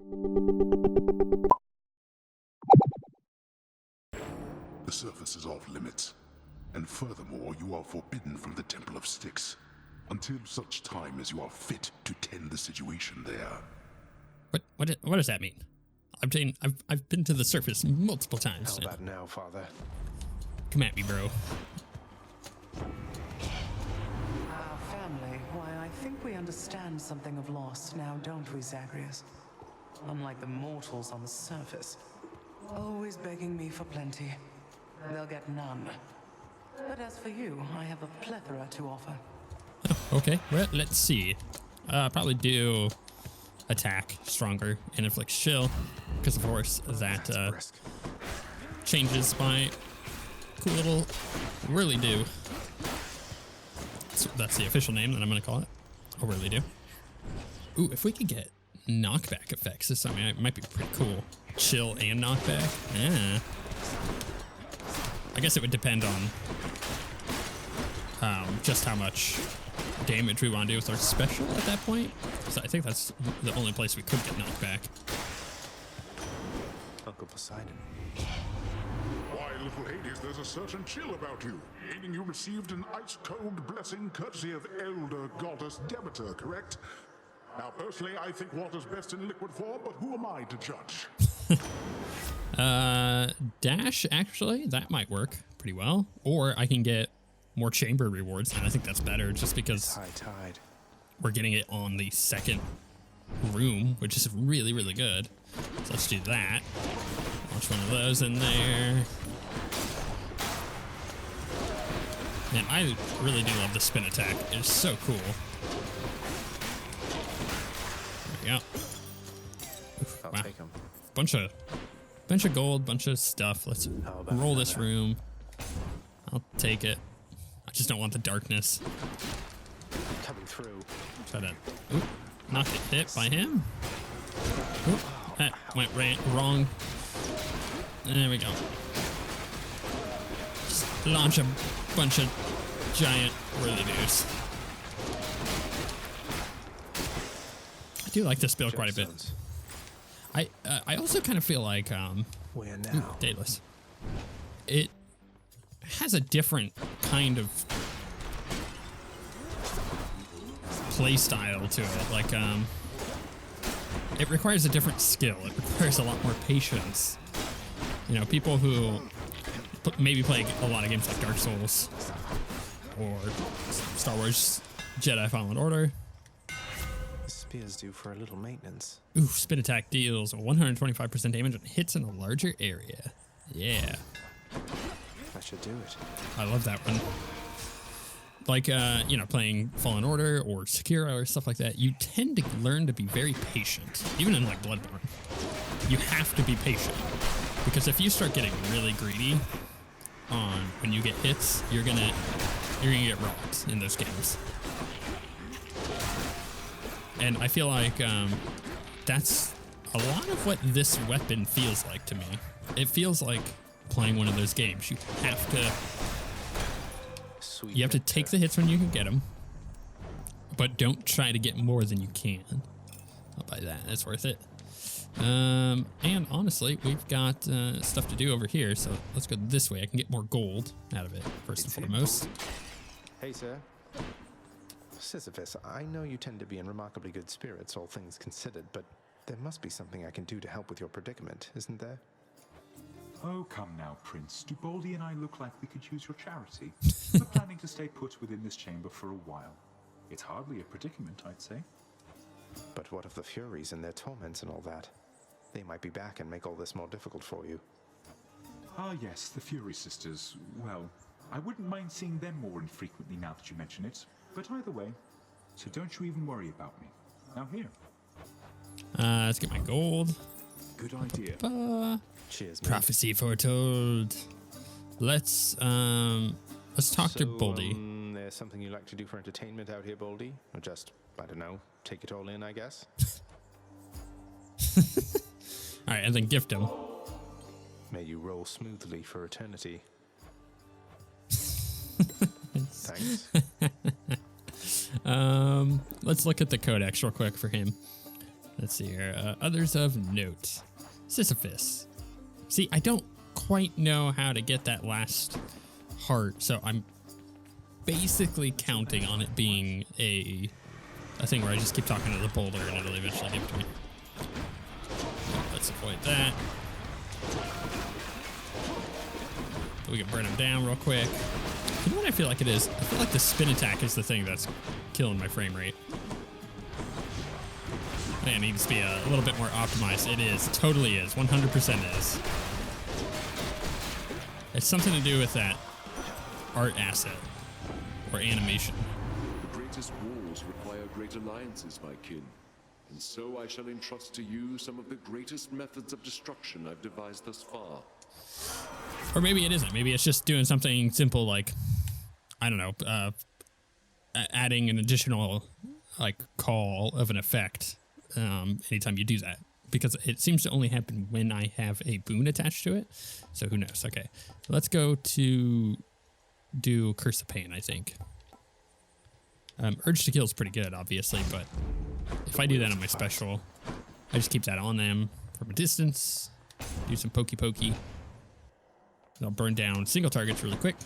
The surface is off limits, and furthermore, you are forbidden from the Temple of Styx until such time as you are fit to tend the situation there. What does that mean? I've been to the surface multiple times. How about now, Father? Come at me, bro. Our family, why, I think we understand something of loss now, don't we, Zagreus? Unlike the mortals on the surface, always begging me for plenty. They'll get none. But as for you, I have a plethora to offer. Oh, okay, well, let's see. Probably do attack stronger and inflict chill, because of course that changes my cool little whirly do. So that's the official name that I'm gonna call it. A whirly do. Ooh, if we could get knockback effects, this time it might be pretty cool. Chill and knockback. Yeah. I guess it would depend on just how much damage we want to do with our special at that point. So I think that's the only place we could get knocked back. Uncle Poseidon. Why, little Hades, there's a certain chill about you, meaning you received an ice-cold blessing courtesy of elder goddess Demeter, correct? Now, personally, I think water's best in liquid form, but who am I to judge? Dash, actually, that might work pretty well. Or I can get more chamber rewards, and I think that's better just because High tide. we're getting it on the second room, which is really, really good. So let's do that. Launch one of those in there. Man, I really do love the spin attack. It's so cool. There we go. Oof, I'll wow. take him. Bunch of gold, bunch of stuff. Let's roll this room. I'll take it. I just don't want the darkness. Coming through. Try to not get hit by him. Oop, that went wrong. There we go. Just launch a bunch of giant whirly doos. I do like this build quite a bit. I also kind of feel like Where now? Daedalus. It has a different kind of play style to it. Like it requires a different skill. It requires a lot more patience. You know, people who maybe play a lot of games like Dark Souls or Star Wars Jedi Fallen Order. The spear's due for a little maintenance. Ooh, spin attack deals 125% damage and hits in a larger area. Yeah. That should do it. I love that one. Like, you know, playing Fallen Order or Sekiro or stuff like that, you tend to learn to be very patient. Even in, like, Bloodborne. You have to be patient. Because if you start getting really greedy on when you get hits, you're gonna get rocked in those games. And I feel like that's a lot of what this weapon feels like to me. It feels like playing one of those games. You have to take the hits when you can get them, but don't try to get more than you can. I'll buy that. That's worth it. And honestly, we've got stuff to do over here, so let's go this way. I can get more gold out of it, first and foremost. Hey, sir. Sisyphus, I know you tend to be in remarkably good spirits, all things considered, but there must be something I can do to help with your predicament, isn't there? Oh, come now, Prince. Do Baldy and I look like we could use your charity? We're planning to stay put within this chamber for a while. It's hardly a predicament, I'd say. But what of the Furies and their torments and all that? They might be back and make all this more difficult for you. Ah, yes, the Fury Sisters. Well, I wouldn't mind seeing them more infrequently now that you mention it. But either way, so don't you even worry about me. Now here. Let's get my gold. Good idea. Cheers, mate. Prophecy foretold. Let's talk to Baldy. There's something you like to do for entertainment out here, Baldy? Or just, I don't know, take it all in, I guess? All right, and then gift him. May you roll smoothly for eternity. Thanks. Let's look at the codex real quick for him. Let's see here. Others of note. Sisyphus. See, I don't quite know how to get that last heart, so I'm basically counting on it being a thing where I just keep talking to the boulder and it'll eventually give it to me. Let's avoid that. We can burn him down real quick. You know what I feel like it is? I feel like the spin attack is the thing that's killing my frame rate. It needs to be a little bit more optimized. It is. It totally is. 100% is. It's something to do with that art asset or animation. The greatest wars require great alliances, my kin. And so I shall entrust to you some of the greatest methods of destruction I've devised thus far. Or maybe it isn't. Maybe it's just doing something simple like, I don't know, adding an additional like call of an effect anytime you do that. Because it seems to only happen when I have a boon attached to it. So who knows? Okay, let's go to do Curse of Pain, I think. Urge to Kill is pretty good, obviously, but if I do that on my special, I just keep that on them from a distance, do some pokey. I'll burn down single targets really quick,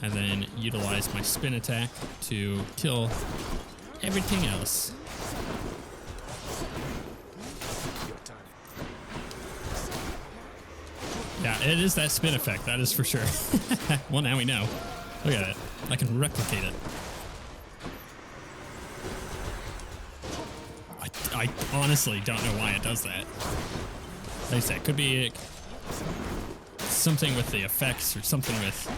and then utilize my spin attack to kill everything else. Yeah, it is that spin effect, that is for sure. Well, now we know. Look at it. I can replicate it. I honestly don't know why it does that. Like I said, it could be something with the effects or something with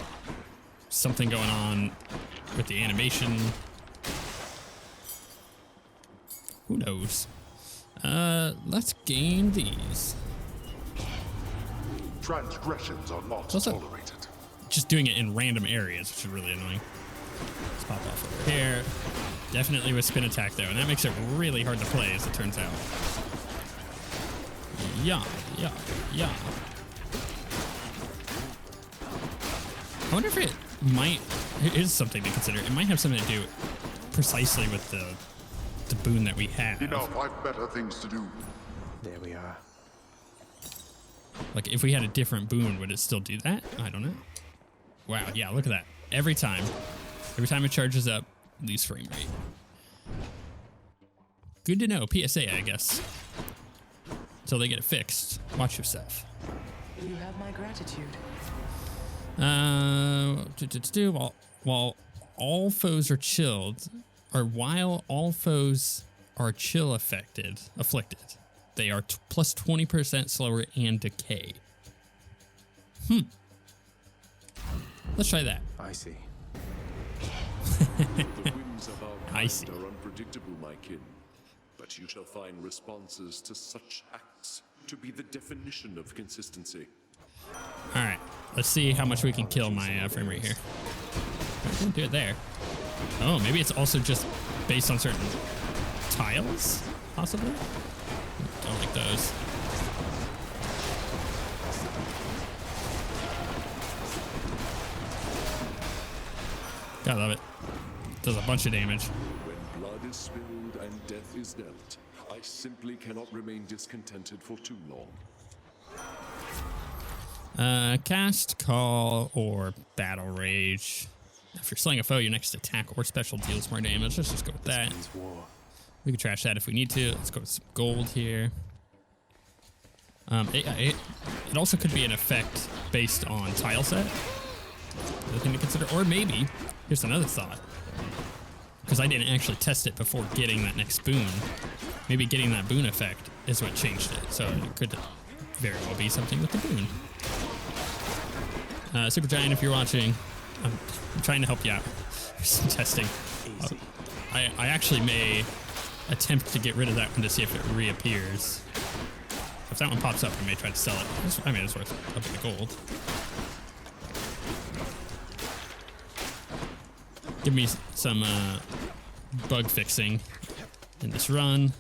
something going on with the animation. Who knows? Let's gain these. Transgressions are not Also, tolerated. just doing it in random areas, which is really annoying. Let's pop off over here. Definitely with spin attack though, and that makes it really hard to play, as it turns out. Yeah. I wonder if it might. It is something to consider. It might have something to do precisely with the boon that we have. Enough, I've better things to do. There we are. Like, if we had a different boon, would it still do that? I don't know. Wow, yeah, look at that. Every time it charges up, lose frame rate. Good to know. PSA, I guess. Until they get it fixed. Watch yourself. You have my gratitude. While all foes are chilled, or while all foes are chill afflicted, they are plus 20% slower and decay. Let's try that. I see. The whims of our I kind see. are unpredictable, my kin. But you shall find responses to such acts to be the definition of consistency. All right, let's see how much we can kill my frame rate here. I didn't do it there. Oh, maybe it's also just based on certain tiles, possibly? Don't like those. Gotta love it. Does a bunch of damage. When blood is spilled and death is dealt, I simply cannot remain discontented for too long. Cast, call, or battle rage. If you're slaying a foe, your next attack or special deals more damage. Let's just go with that. Means war. We can trash that if we need to. Let's go with some gold here. It also could be an effect based on tile set. Another thing to consider. Or maybe, here's another thought. Because I didn't actually test it before getting that next boon. Maybe getting that boon effect is what changed it. So it could very well be something with the boon. Super Giant, if you're watching, I'm trying to help you out. There's some testing. Easy. I actually may attempt to get rid of that one to see if it reappears. If that one pops up, I may try to sell it. I mean, it's worth a bit of gold. Give me some bug fixing in this run.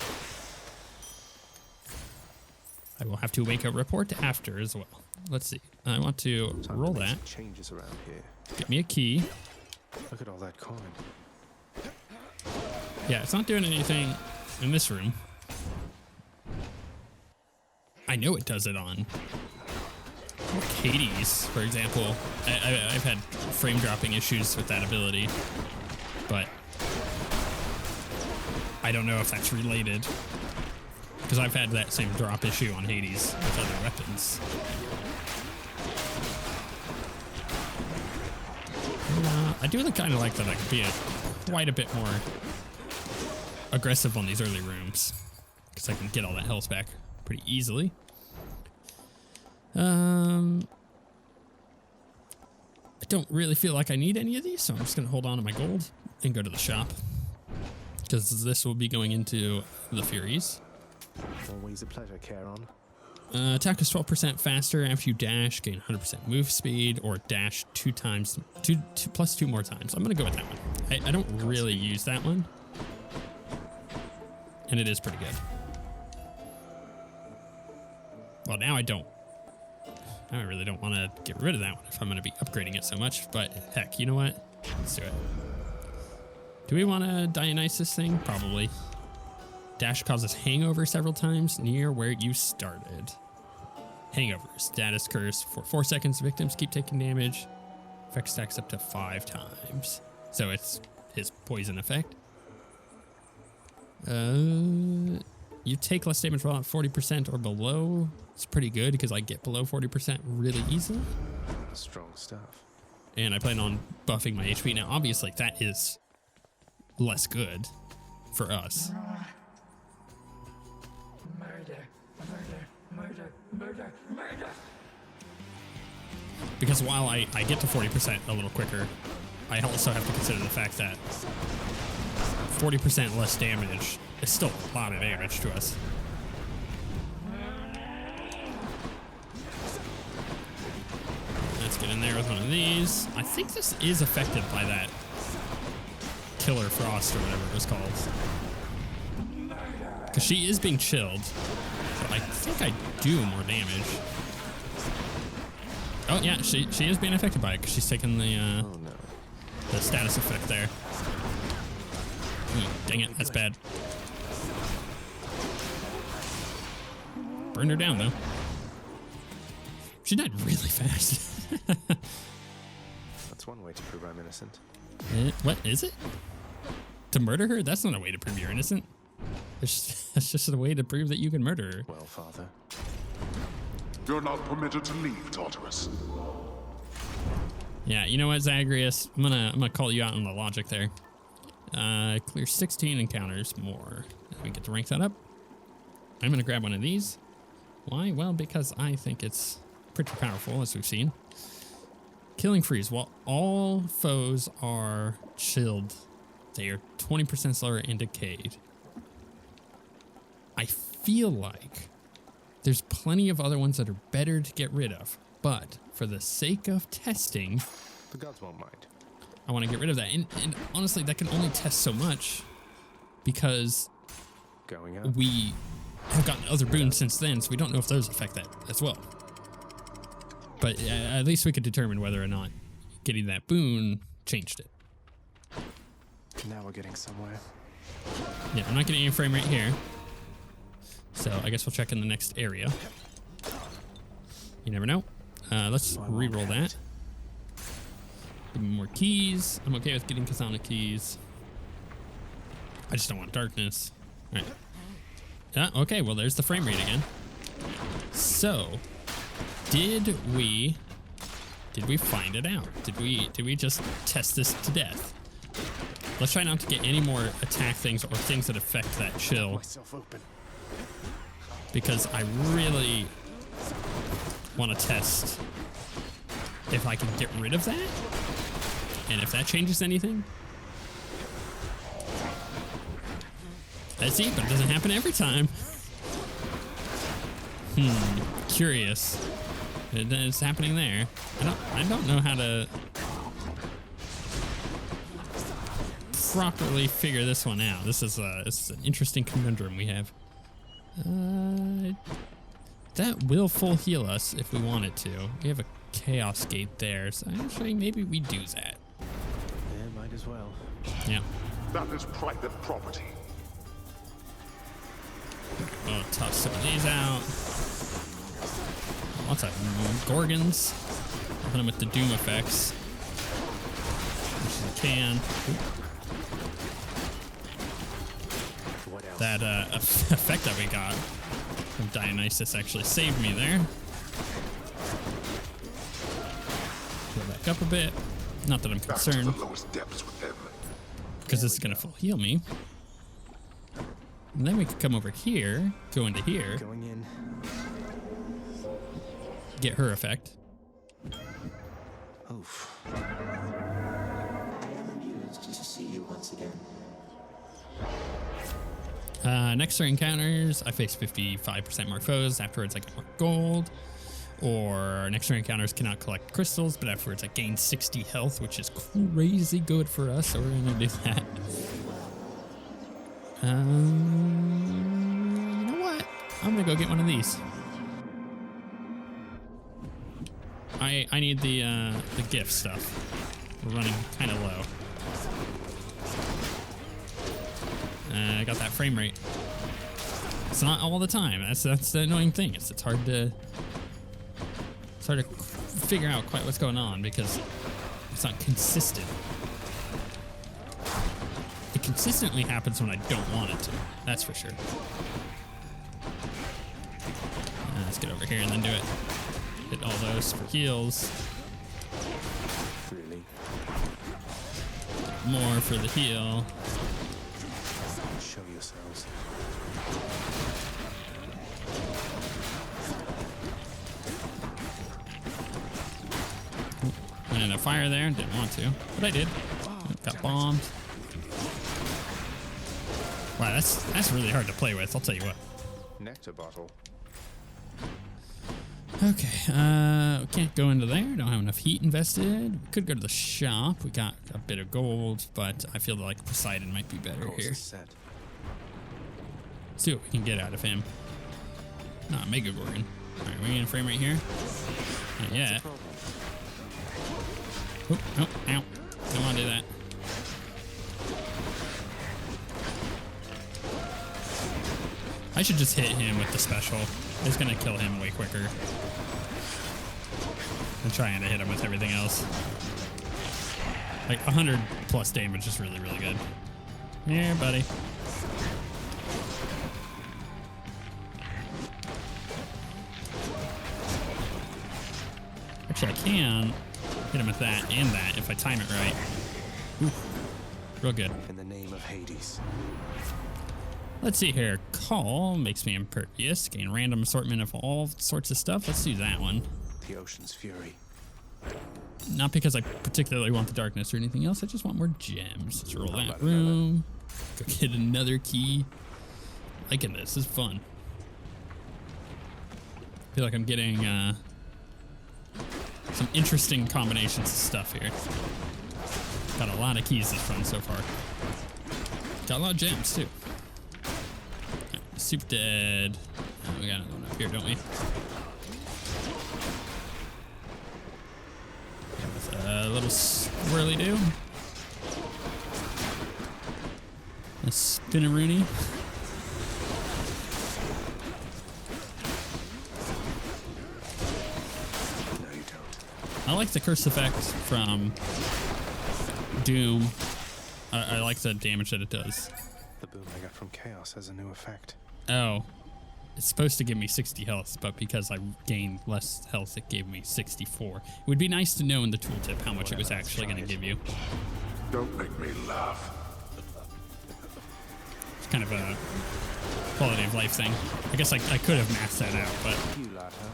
I will have to make a report after as well. Let's see. I want to Time roll to make that. some changes around here. Get me a key. Look at all that coin. Yeah, it's not doing anything in this room. I know it does it on Hades, for example. I've had frame dropping issues with that ability, but I don't know if that's related, because I've had that same drop issue on Hades with other weapons. I do kind of like that I could be quite a bit more aggressive on these early rooms, because I can get all that health back pretty easily. I don't really feel like I need any of these, so I'm just going to hold on to my gold and go to the shop, because this will be going into the Furies. Always a pleasure, Charon. Attack is 12% faster after you dash, gain 100% move speed, or dash plus 2 more times. I'm going to go with that one. I don't really use that one, and it is pretty good. Well, now I don't. Now I really don't want to get rid of that one if I'm going to be upgrading it so much, but heck, you know what? Let's do it. Do we want to Dionysus thing? Probably. Dash causes hangover several times near where you started. Hangover, status curse. For 4 seconds, victims keep taking damage. Effect stacks up to 5 times. So it's his poison effect. You take less damage while at 40% or below. It's pretty good because I get below 40% really easily. Strong stuff. And I plan on buffing my HP. Now, obviously, that is less good for us. Murder. Because while I get to 40% a little quicker, I also have to consider the fact that 40% less damage is still a lot of damage to us. Let's get in there with one of these. I think this is affected by that Killer Frost or whatever it was called. Because she is being chilled. So I think I do more damage. Oh yeah, she is being affected by it because she's taking the status effect there. Ooh, dang it, that's bad. Burned her down though. She died really fast. That's one way to prove I'm innocent. What is it? To murder her? That's not a way to prove you're innocent. That's just a way to prove that you can murder her. Well, Father. You're not permitted to leave, Tartarus. Yeah, you know what, Zagreus? I'm gonna call you out on the logic there. Clear 16 encounters more. We get to rank that up. I'm gonna grab one of these. Why? Well, because I think it's pretty powerful, as we've seen. Killing freeze. While all foes are chilled, they are 20% slower and decayed. I feel like there's plenty of other ones that are better to get rid of, but for the sake of testing, The gods won't mind. I want to get rid of that. And honestly, that can only test so much because Going up. we have gotten other boons since then, so we don't know if those affect that as well. But at least we could determine whether or not getting that boon changed it. Now we're getting somewhere. Yeah, I'm not getting any frame rate here. So I guess we'll check in the next area. You never know. Let's re-roll that. Give me more keys. I'm okay with getting Kasana keys. I just don't want darkness. All right. Yeah, okay, well, there's the frame rate again. So, did we find it out? Did we just test this to death? Let's try not to get any more attack things or things that affect that chill, Myself open. because I really want to test if I can get rid of that and if that changes anything. Let's see, but it doesn't happen every time. Curious. It's happening there. I don't know how to properly figure this one out. This is an interesting conundrum we have. That will full heal us if we want it to. We have a chaos gate there, so actually maybe we do that. Yeah, might as well. Yeah. That is private property. We'll toss some of these out. lots of Gorgons. Hit them with the Doom effects. Which I can. That effect that we got from Dionysus actually saved me there. Go back up a bit. Not that I'm concerned, because this is going to full heal me. And then we could come over here, go into here, Going in. get her effect. Oof. Next 3 encounters, I face 55% more foes. Afterwards, I get more gold. Or next 3 encounters cannot collect crystals, but afterwards I gain 60 health, which is crazy good for us. So we're gonna do that. You know what? I'm gonna go get one of these. I need the gift stuff. We're running kind of low. I got that frame rate. It's not all the time. That's the annoying thing. It's hard to figure out quite what's going on because it's not consistent. It consistently happens when I don't want it to. That's for sure. Let's get over here and then do it. Hit all those for heals. Really? More for the heal. Show yourselves. Went in a fire there. Didn't want to, but I did. Got bombed. Wow, that's really hard to play with. I'll tell you what. Nectar bottle. Okay, we can't go into there. Don't have enough heat invested. We could go to the shop. We got a bit of gold, but I feel like Poseidon might be better Course here. is set. See what we can get out of him. Nah, Mega Gorgon. Alright, we getting a frame right here? Not yet. Oh, oh, ow. Don't want to do that. I should just hit him with the special. It's gonna kill him way quicker. I'm trying to hit him with everything else. Like 100 plus damage is really, really good. Yeah, buddy. Actually, I can hit him with that and that if I time it right. Oof. Real good. In the name of Hades. Let's see here. Call makes me impervious. Gain random assortment of all sorts of stuff. Let's do that one. The ocean's fury. Not because I particularly want the darkness or anything else. I just want more gems. Let's roll that room. Go get another key. Liking this. This is fun. Feel like I'm getting some interesting combinations of stuff here. Got a lot of keys this run so far. Got a lot of gems too. Super dead. Oh, we got another one up here, don't we? With a little swirly do. A spinneroony. No, you don't. I like the curse effect from Doom. I like the damage that it does. The boom I got from Chaos has a new effect. Oh, it's supposed to give me 60 health, but because I gained less health, it gave me 64. It would be nice to know in the tooltip how much it was actually going to give you. Don't make me laugh. It's kind of a quality of life thing. I guess I could have mapped that out, but You lad, huh?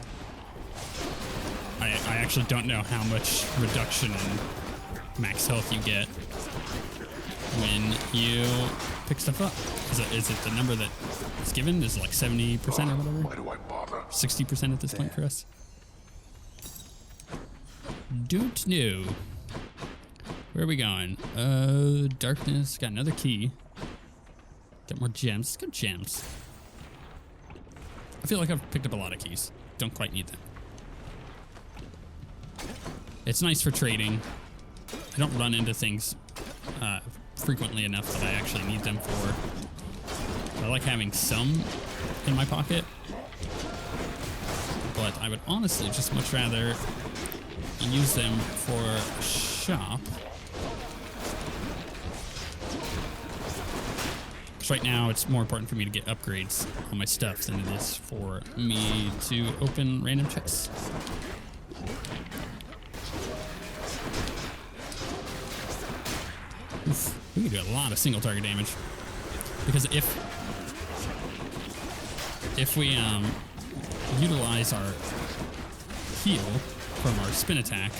I actually don't know how much reduction in max health you get when you pick stuff up. Is it the number that is given? Is it like 70% or whatever? Why do I bother? 60% at this point for us? Don't know. Where are we going? Darkness. Got another key. Got more gems. Let's go gems. I feel like I've picked up a lot of keys. Don't quite need them. It's nice for trading. I don't run into things frequently enough that I actually need them for. I like having some in my pocket, but but I would honestly just much rather use them for shop. Because right now it's more important for me to get upgrades on my stuff than it is for me to open random chests. Oof, we can do a lot of single target damage. Because if we utilize our heal from our spin attack,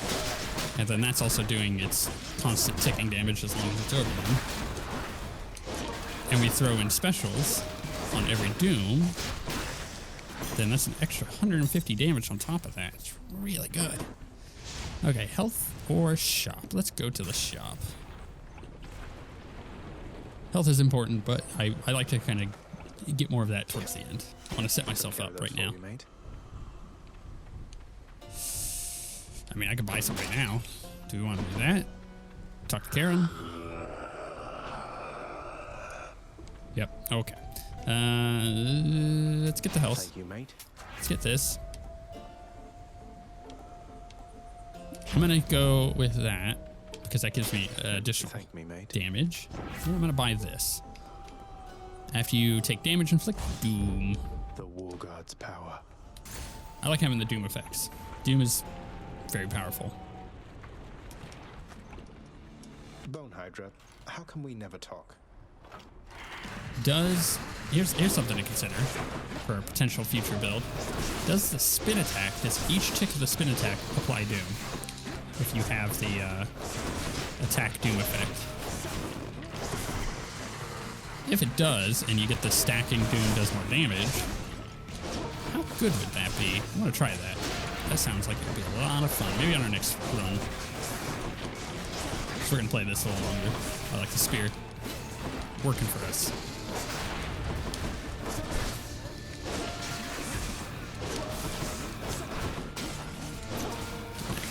and then that's also doing its constant ticking damage as long as it's over them, and we throw in specials on every doom, then that's an extra 150 damage on top of that. It's really good. Okay, health or shop? Let's go to the shop. Health is important, but I like to kind of get more of that towards the end. I want to set myself up right now. I mean, I could buy some right now. Do we want to do that? Talk to Karen? Yep, okay. Let's get the health. Thank you, mate. Let's get this. I'm going to go with that because that gives me additional Thank me, mate. damage. And I'm going to buy this. After you take damage, inflict doom. The War God's power. I like having the doom effects. Doom is very powerful. Bone Hydra, how come we never talk? Here's something to consider for a potential future build. Does the spin attack, does each tick of the spin attack apply doom? If you have the attack doom effect. If it does, and you get the stacking doom does more damage, how good would that be? I want to try that. That sounds like it would be a lot of fun. Maybe on our next run. So we're going to play this a little longer. I like the spear. Working for us.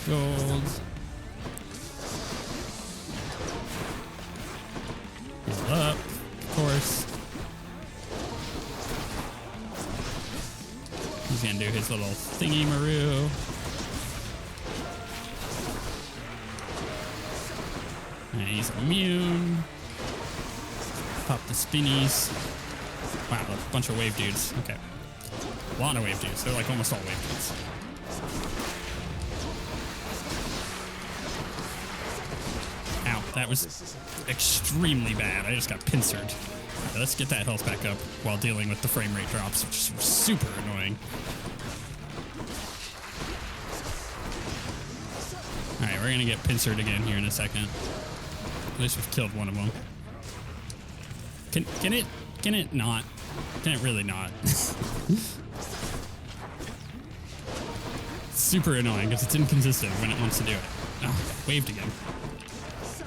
Gold. Heal up, of course. He's gonna do his little thingy-maroo. And he's immune. Pop the spinnies. Wow, a bunch of wave dudes. Okay. A lot of wave dudes. They're like almost all wave dudes. Ow, that was extremely bad. I just got pincered. Okay, let's get that health back up while dealing with the frame rate drops, which is super annoying. Alright, we're gonna get pincered again here in a second. At least we've killed one of them. Can it not? Can it really not? It's super annoying because it's inconsistent when it wants to do it. Oh, waved again.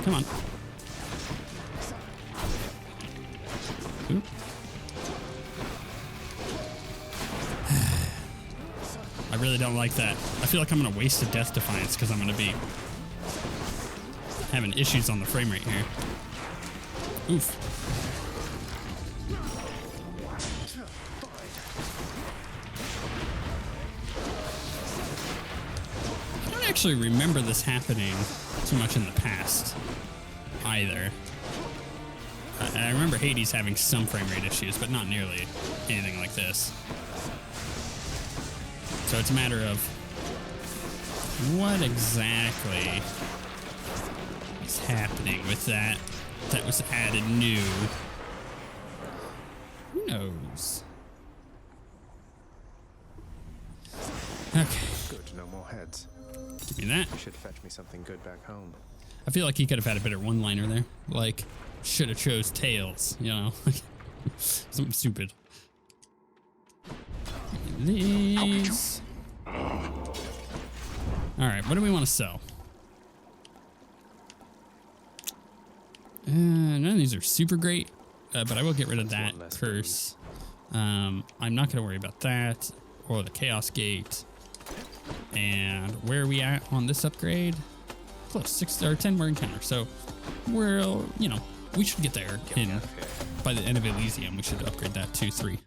Come on. Oop. I really don't like that. I feel like I'm going to waste a Death Defiance because I'm going to be having issues on the frame rate here. Oof. I don't actually remember this happening too much in the past either. I remember Hades having some frame rate issues, but not nearly anything like this. So it's a matter of what exactly is happening with that was added new. Who knows? Okay. Good, no more heads. Give me that. You should fetch me something good back home. I feel like he could have had a better one-liner there. Like, should have chose tails, you know? Something stupid. These. Alright, what do we want to sell? None of these are super great, but I will get rid of that curse. I'm not going to worry about that, or the Chaos Gate. And where are we at on this upgrade? Close, 6 or 10 more encounter. So we're, you know, we should get there by the end of Elysium. We should upgrade that to 3.